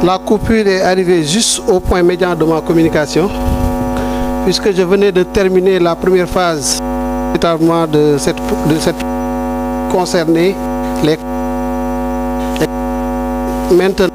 La coupure est arrivée juste au point médian de ma communication, puisque je venais de terminer la première phase de cette concernée les maintenant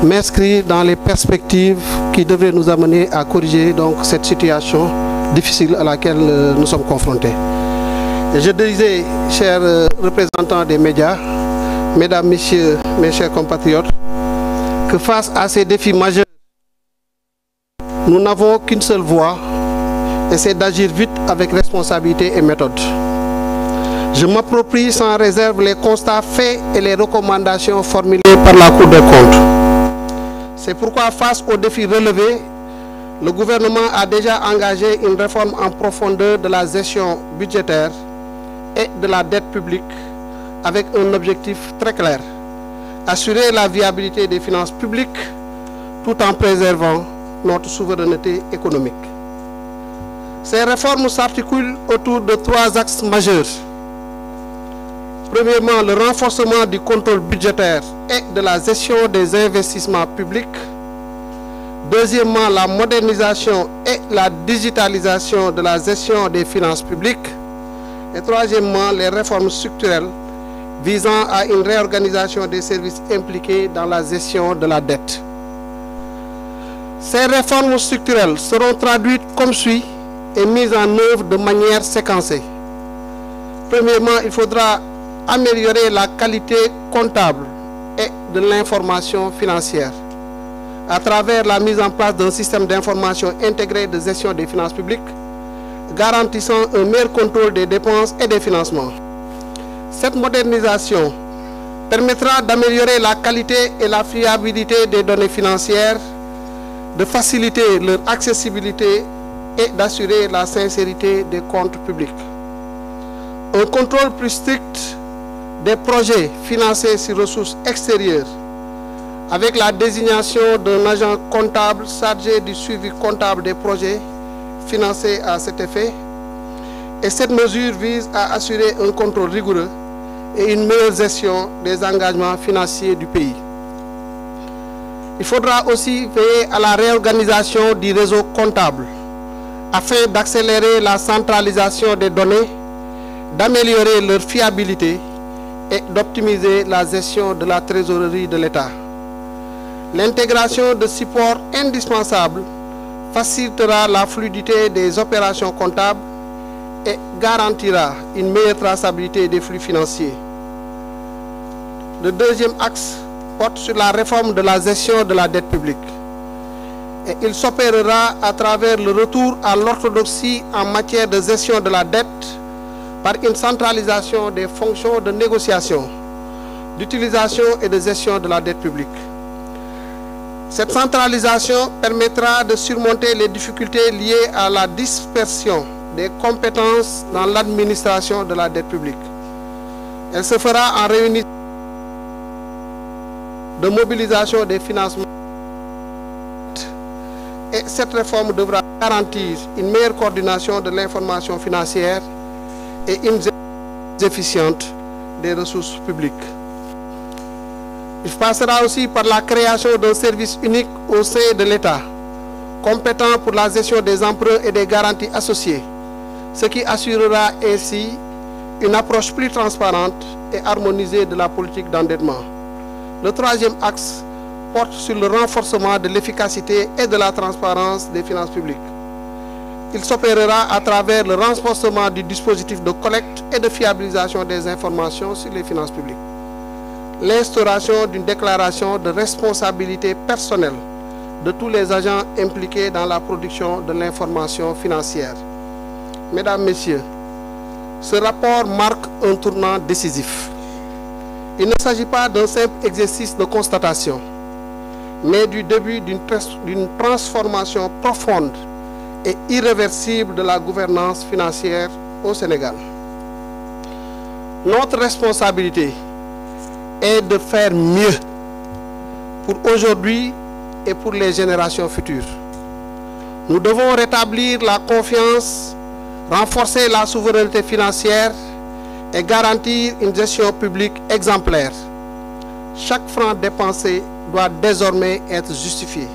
m'inscrire dans les perspectives qui devraient nous amener à corriger donc cette situation difficile à laquelle nous sommes confrontés. Et je disais, chers représentants des médias, mesdames, messieurs, mes chers compatriotes, que face à ces défis majeurs, nous n'avons qu'une seule voie, et c'est d'agir vite avec responsabilité et méthode. Je m'approprie sans réserve les constats faits et les recommandations formulées par la Cour des comptes. C'est pourquoi, face aux défis relevés, le gouvernement a déjà engagé une réforme en profondeur de la gestion budgétaire et de la dette publique avec un objectif très clair: assurer la viabilité des finances publiques tout en préservant notre souveraineté économique. Ces réformes s'articulent autour de 3 axes majeurs. Premièrement, le renforcement du contrôle budgétaire et de la gestion des investissements publics. Deuxièmement, la modernisation et la digitalisation de la gestion des finances publiques. Et troisièmement, les réformes structurelles visant à une réorganisation des services impliqués dans la gestion de la dette. Ces réformes structurelles seront traduites comme suit et mises en œuvre de manière séquencée. Premièrement, il faudra améliorer la qualité comptable et de l'information financière à travers la mise en place d'un système d'information intégré de gestion des finances publiques, garantissant un meilleur contrôle des dépenses et des financements. Cette modernisation permettra d'améliorer la qualité et la fiabilité des données financières, de faciliter leur accessibilité et d'assurer la sincérité des comptes publics. Un contrôle plus strict des projets financés sur ressources extérieures, avec la désignation d'un agent comptable chargé du suivi comptable des projets financés à cet effet. Et cette mesure vise à assurer un contrôle rigoureux et une meilleure gestion des engagements financiers du pays. Il faudra aussi veiller à la réorganisation du réseau comptable afin d'accélérer la centralisation des données, d'améliorer leur fiabilité et d'optimiser la gestion de la trésorerie de l'État. L'intégration de supports indispensables facilitera la fluidité des opérations comptables et garantira une meilleure traçabilité des flux financiers. Le deuxième axe porte sur la réforme de la gestion de la dette publique. Et il s'opérera à travers le retour à l'orthodoxie en matière de gestion de la dette par une centralisation des fonctions de négociation, d'utilisation et de gestion de la dette publique. Cette centralisation permettra de surmonter les difficultés liées à la dispersion des compétences dans l'administration de la dette publique. Elle se fera en réunissant de mobilisation des financements. Et cette réforme devra garantir une meilleure coordination de l'information financière et une gestion efficiente des ressources publiques. Il passera aussi par la création d'un service unique au sein de l'État, compétent pour la gestion des emprunts et des garanties associées, ce qui assurera ainsi une approche plus transparente et harmonisée de la politique d'endettement. Le troisième axe porte sur le renforcement de l'efficacité et de la transparence des finances publiques. Il s'opérera à travers le renforcement du dispositif de collecte et de fiabilisation des informations sur les finances publiques. L'instauration d'une déclaration de responsabilité personnelle de tous les agents impliqués dans la production de l'information financière. Mesdames, Messieurs, ce rapport marque un tournant décisif. Il ne s'agit pas d'un simple exercice de constatation, mais du début d'une transformation profonde et irréversible de la gouvernance financière au Sénégal. Notre responsabilité est de faire mieux pour aujourd'hui et pour les générations futures. Nous devons rétablir la confiance, renforcer la souveraineté financière et garantir une gestion publique exemplaire. Chaque franc dépensé doit désormais être justifié.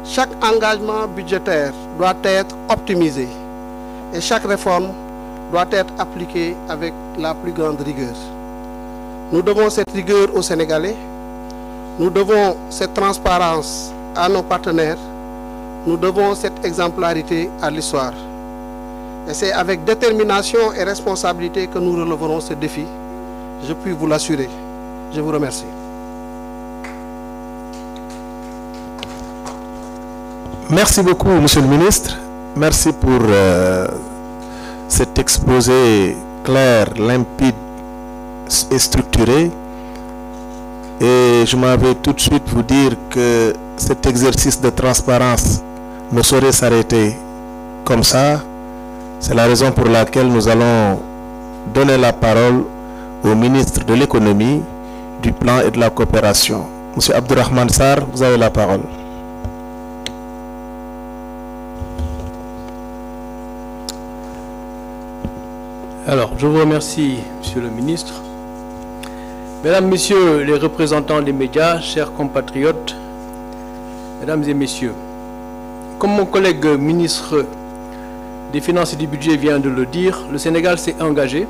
Chaque engagement budgétaire doit être optimisé et chaque réforme doit être appliquée avec la plus grande rigueur. Nous devons cette rigueur aux Sénégalais, nous devons cette transparence à nos partenaires, nous devons cette exemplarité à l'histoire. Et c'est avec détermination et responsabilité que nous relèverons ce défi. Je puis vous l'assurer. Je vous remercie. Merci beaucoup, Monsieur le Ministre. Merci pour cet exposé clair, limpide et structuré. Et je m'en vais tout de suite vous dire que cet exercice de transparence ne saurait s'arrêter comme ça. C'est la raison pour laquelle nous allons donner la parole au ministre de l'économie, du plan et de la coopération. Monsieur Abdourahmane Sarr, vous avez la parole. Alors, je vous remercie, Monsieur le Ministre. Mesdames, Messieurs les représentants des médias, chers compatriotes, Mesdames et Messieurs, comme mon collègue ministre des Finances et du Budget vient de le dire, le Sénégal s'est engagé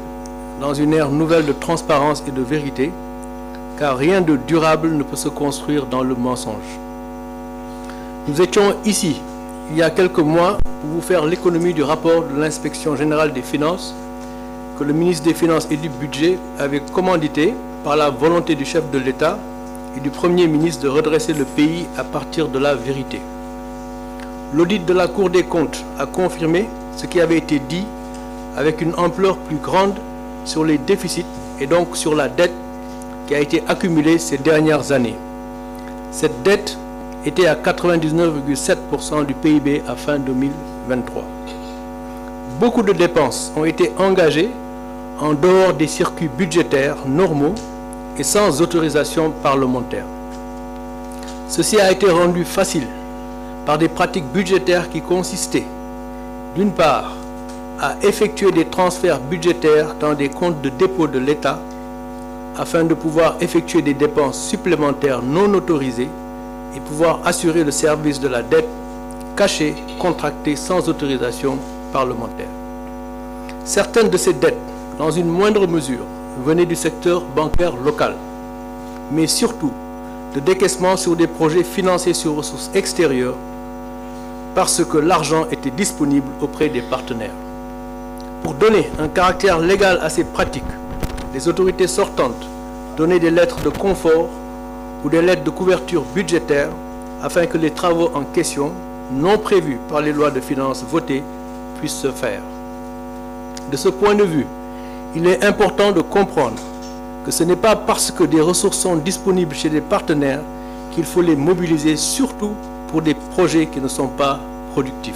dans une ère nouvelle de transparence et de vérité, car rien de durable ne peut se construire dans le mensonge. Nous étions ici, il y a quelques mois, pour vous faire l'économie du rapport de l'Inspection générale des finances que le ministre des Finances et du Budget avait commandité par la volonté du chef de l'État et du Premier ministre de redresser le pays à partir de la vérité. L'audit de la Cour des comptes a confirmé ce qui avait été dit avec une ampleur plus grande sur les déficits et donc sur la dette qui a été accumulée ces dernières années. Cette dette était à 99,7% du PIB à fin 2023. Beaucoup de dépenses ont été engagées en dehors des circuits budgétaires normaux et sans autorisation parlementaire. Ceci a été rendu facile par des pratiques budgétaires qui consistaient, d'une part, à effectuer des transferts budgétaires dans des comptes de dépôt de l'État afin de pouvoir effectuer des dépenses supplémentaires non autorisées et pouvoir assurer le service de la dette cachée, contractée sans autorisation parlementaire. Certaines de ces dettes, dans une moindre mesure, venaient du secteur bancaire local, mais surtout de décaissements sur des projets financés sur ressources extérieures parce que l'argent était disponible auprès des partenaires. Pour donner un caractère légal à ces pratiques, les autorités sortantes donnaient des lettres de confort ou des lettres de couverture budgétaire afin que les travaux en question, non prévus par les lois de finances votées, puissent se faire. De ce point de vue, il est important de comprendre que ce n'est pas parce que des ressources sont disponibles chez des partenaires qu'il faut les mobiliser, surtout pour des projets qui ne sont pas productifs.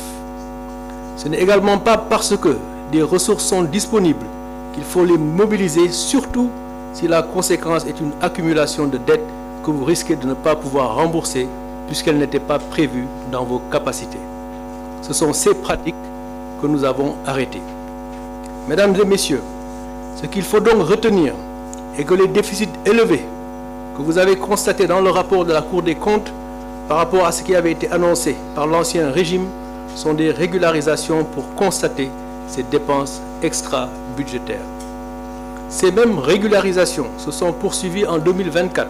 Ce n'est également pas parce que des ressources sont disponibles qu'il faut les mobiliser, surtout si la conséquence est une accumulation de dettes que vous risquez de ne pas pouvoir rembourser puisqu'elles n'étaient pas prévues dans vos capacités. Ce sont ces pratiques que nous avons arrêtées. Mesdames et Messieurs, ce qu'il faut donc retenir est que les déficits élevés que vous avez constatés dans le rapport de la Cour des comptes par rapport à ce qui avait été annoncé par l'ancien régime sont des régularisations pour constater ces dépenses extra-budgétaires. Ces mêmes régularisations se sont poursuivies en 2024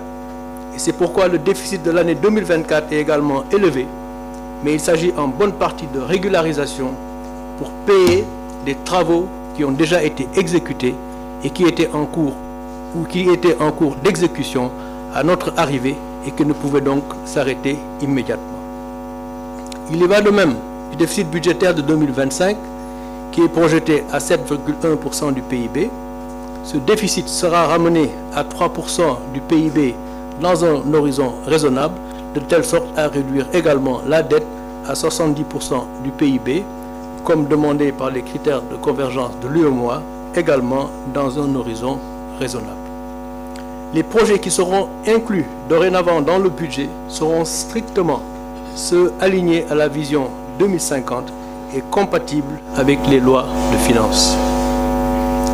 et c'est pourquoi le déficit de l'année 2024 est également élevé, mais il s'agit en bonne partie de régularisation pour payer des travaux qui ont déjà été exécutés et qui étaient en cours ou qui étaient en cours d'exécution à notre arrivée et qui ne pouvaient donc s'arrêter immédiatement. Il y va de même du déficit budgétaire de 2025 qui est projeté à 7,1% du PIB. Ce déficit sera ramené à 3% du PIB dans un horizon raisonnable, de telle sorte à réduire également la dette à 70% du PIB, comme demandé par les critères de convergence de l'UEMOA, également dans un horizon raisonnable. Les projets qui seront inclus dorénavant dans le budget seront strictement ceux alignés à la vision 2050 et compatibles avec les lois de finances.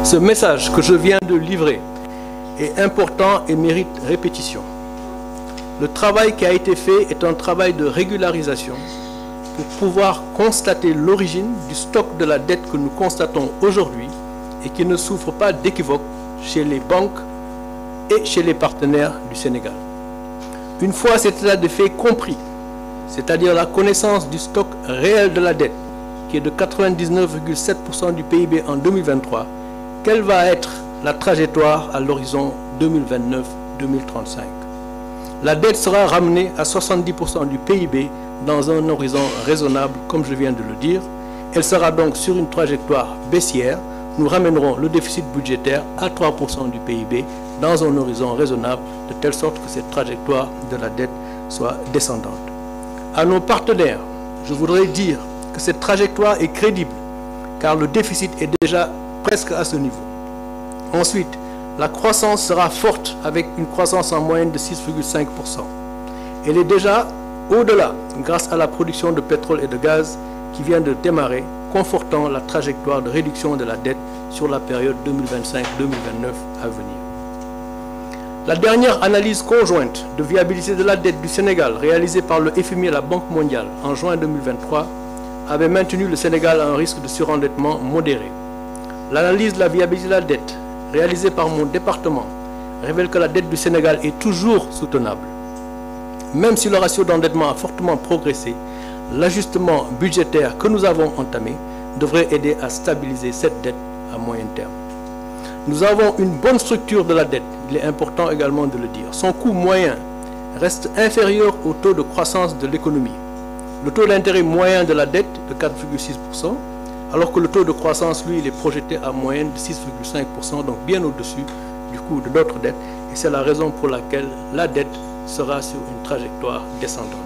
Ce message que je viens de livrer est important et mérite répétition. Le travail qui a été fait est un travail de régularisation pour pouvoir constater l'origine du stock de la dette que nous constatons aujourd'hui et qui ne souffre pas d'équivoque chez les banques et chez les partenaires du Sénégal. Une fois cet état de fait compris, c'est-à-dire la connaissance du stock réel de la dette, qui est de 99,7% du PIB en 2023, quelle va être la trajectoire à l'horizon 2029-2035? La dette sera ramenée à 70% du PIB dans un horizon raisonnable, comme je viens de le dire. Elle sera donc sur une trajectoire baissière. Nous ramènerons le déficit budgétaire à 3% du PIB dans un horizon raisonnable, de telle sorte que cette trajectoire de la dette soit descendante. À nos partenaires, je voudrais dire que cette trajectoire est crédible, car le déficit est déjà presque à ce niveau. Ensuite, la croissance sera forte avec une croissance en moyenne de 6,5%. Elle est déjà au-delà grâce à la production de pétrole et de gaz qui vient de démarrer, confortant la trajectoire de réduction de la dette sur la période 2025-2029 à venir. La dernière analyse conjointe de viabilité de la dette du Sénégal réalisée par le FMI et la Banque mondiale en juin 2023 avait maintenu le Sénégal à un risque de surendettement modéré. L'analyse de la viabilité de la dette réalisée par mon département révèle que la dette du Sénégal est toujours soutenable. Même si le ratio d'endettement a fortement progressé, l'ajustement budgétaire que nous avons entamé devrait aider à stabiliser cette dette à moyen terme. Nous avons une bonne structure de la dette, il est important également de le dire. Son coût moyen reste inférieur au taux de croissance de l'économie. Le taux d'intérêt moyen de la dette de 4,6%, alors que le taux de croissance, lui, il est projeté à moyenne de 6,5%, donc bien au-dessus du coût de notre dette. Et c'est la raison pour laquelle la dette sera sur une trajectoire descendante.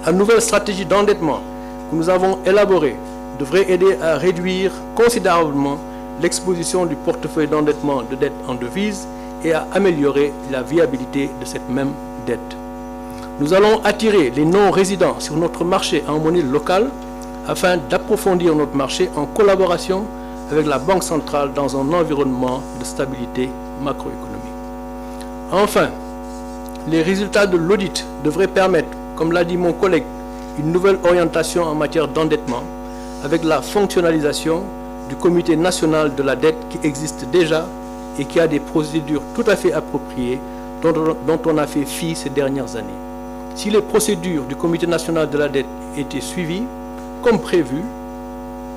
La nouvelle stratégie d'endettement que nous avons élaborée devrait aider à réduire considérablement l'exposition du portefeuille d'endettement de dette en devises et à améliorer la viabilité de cette même dette. Nous allons attirer les non-résidents sur notre marché en monnaie locale afin d'approfondir notre marché en collaboration avec la Banque centrale dans un environnement de stabilité macroéconomique. Enfin, les résultats de l'audit devraient permettre, comme l'a dit mon collègue, une nouvelle orientation en matière d'endettement avec la fonctionnalisation du Comité national de la dette qui existe déjà et qui a des procédures tout à fait appropriées dont on a fait fi ces dernières années. Si les procédures du Comité national de la dette étaient suivies comme prévu,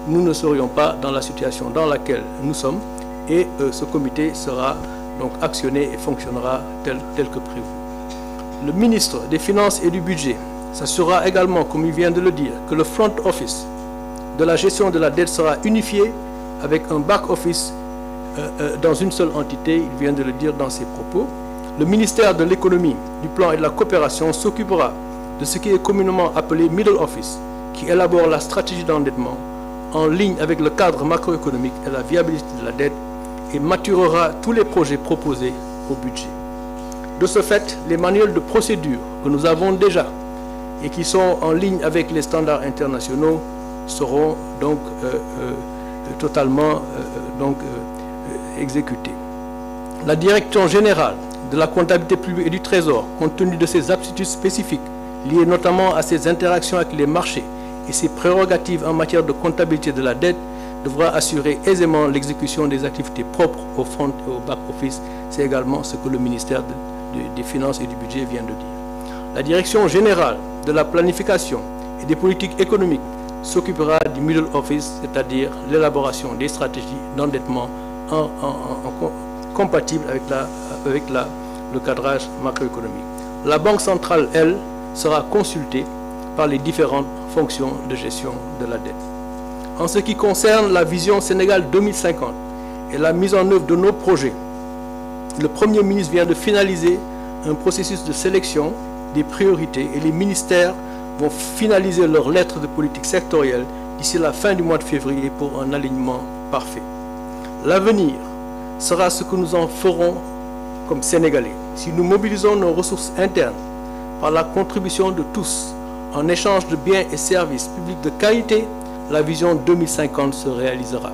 nous ne serions pas dans la situation dans laquelle nous sommes et ce comité sera donc actionné et fonctionnera tel que prévu. Le ministre des Finances et du Budget s'assurera également, comme il vient de le dire, que le front office de la gestion de la dette sera unifié avec un back office dans une seule entité, il vient de le dire dans ses propos. Le ministère de l'économie, du plan et de la coopération s'occupera de ce qui est communément appelé middle office, qui élabore la stratégie d'endettement en ligne avec le cadre macroéconomique et la viabilité de la dette et maturera tous les projets proposés au budget. De ce fait, les manuels de procédure que nous avons déjà et qui sont en ligne avec les standards internationaux seront donc totalement exécutés. La direction générale de la comptabilité publique et du Trésor, compte tenu de ses aptitudes spécifiques liées notamment à ses interactions avec les marchés et ses prérogatives en matière de comptabilité de la dette, devra assurer aisément l'exécution des activités propres au front et au back-office. C'est également ce que le ministère des Finances et du Budget vient de dire. La direction générale de la planification et des politiques économiques s'occupera du middle office, c'est-à-dire l'élaboration des stratégies d'endettement compatibles avec le cadrage macroéconomique. La Banque centrale, elle, sera consultée par les différentes fonctions de gestion de la dette. En ce qui concerne la vision Sénégal 2050 et la mise en œuvre de nos projets, le Premier ministre vient de finaliser un processus de sélection des priorités et les ministères vont finaliser leurs lettres de politique sectorielle d'ici la fin du mois de février pour un alignement parfait. L'avenir sera ce que nous en ferons comme Sénégalais. Si nous mobilisons nos ressources internes par la contribution de tous en échange de biens et services publics de qualité, la vision 2050 se réalisera.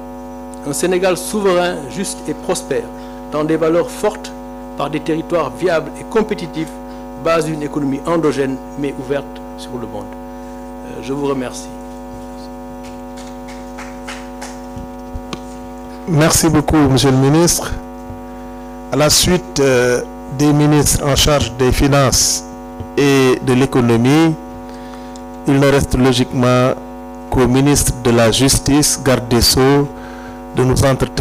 Un Sénégal souverain, juste et prospère, dans des valeurs fortes par des territoires viables et compétitifs, base d'une économie endogène mais ouverte sur le monde. Je vous remercie. Merci beaucoup, Monsieur le ministre. À la suite des ministres en charge des Finances et de l'économie, il ne reste logiquement qu'au ministre de la Justice, garde des Sceaux, de nous entretenir.